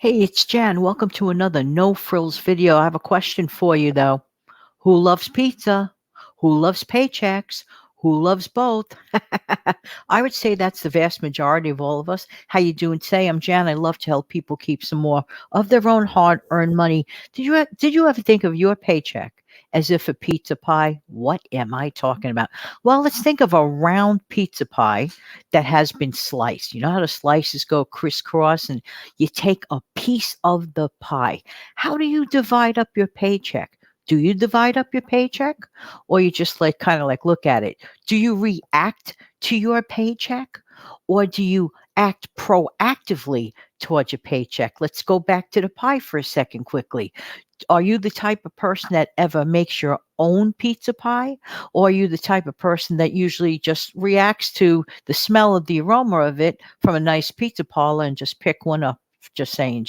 Hey, it's Jan. Welcome to another No Frills video. I have a question for you though. Who loves pizza? Who loves paychecks? Who loves both? I would say that's the vast majority of all of us. How you doing today? I'm Jan. I love to help people keep some more of their own hard-earned money. Did you ever think of your paycheck as if a pizza pie? What am I talking about? Well, let's think of a round pizza pie that has been sliced. You know how the slices go crisscross and you take a piece of the pie. How do you divide up your paycheck? Do you divide up your paycheck or you just like kind of like look at it? Do you react to your paycheck or do you act proactively towards your paycheck? Let's go back to the pie for a second quickly. Are you the type of person that ever makes your own pizza pie? Or are you the type of person that usually just reacts to the smell of the aroma of it from a nice pizza parlor and just pick one up? Just saying.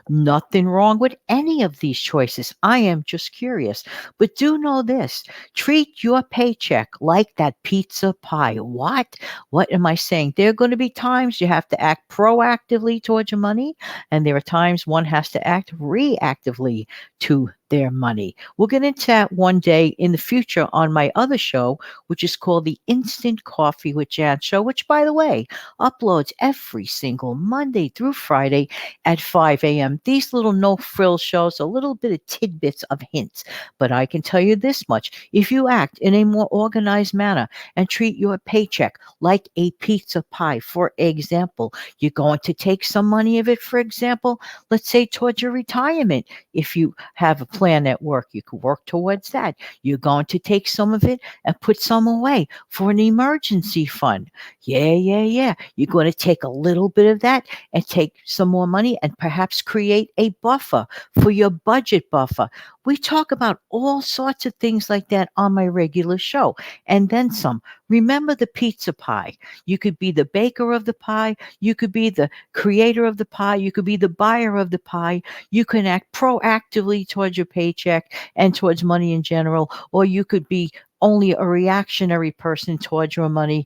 Nothing wrong with any of these choices. I am just curious. But do know this, treat your paycheck like that pizza pie. What? What am I saying? There are going to be times you have to act proactively towards your money, and there are times one has to act reactively to their money. We'll get into that one day in the future on my other show, which is called the Instant Coffee with Jan Show, which, by the way, uploads every single Monday through Friday at 5 a.m. These little no frill shows, a little bit of tidbits of hints. But I can tell you this much, if you act in a more organized manner and treat your paycheck like a pizza pie, for example, you're going to take some money of it, for example, let's say towards your retirement. If you have a plan at work, you can work towards that. You're going to take some of it and put some away for an emergency fund. Yeah. You're going to take a little bit of that and take some more money and perhaps create a buffer for your budget buffer. We talk about all sorts of things like that on my regular show and then some. Remember the pizza pie. You could be the baker of the pie. You could be the creator of the pie. You could be the buyer of the pie. You can act proactively towards your paycheck and towards money in general, or you could be only a reactionary person towards your money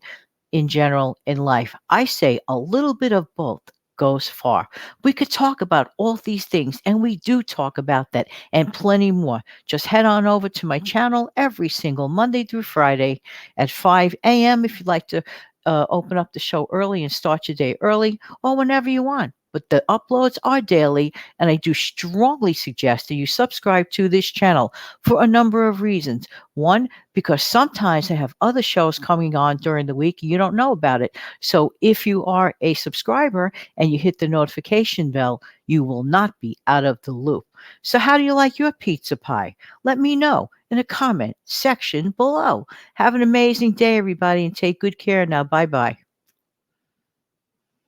in general in life. I say a little bit of both goes far. We could talk about all these things, and we do talk about that and plenty more. Just head on over to my channel every single Monday through Friday at 5 a.m. if you'd like to open up the show early and start your day early or whenever you want. But the uploads are daily, and I do strongly suggest that you subscribe to this channel for a number of reasons. One, because sometimes I have other shows coming on during the week and you don't know about it. So if you are a subscriber and you hit the notification bell, you will not be out of the loop. So how do you like your pizza pie? Let me know in the comment section below. Have an amazing day, everybody, and take good care now. Bye-bye.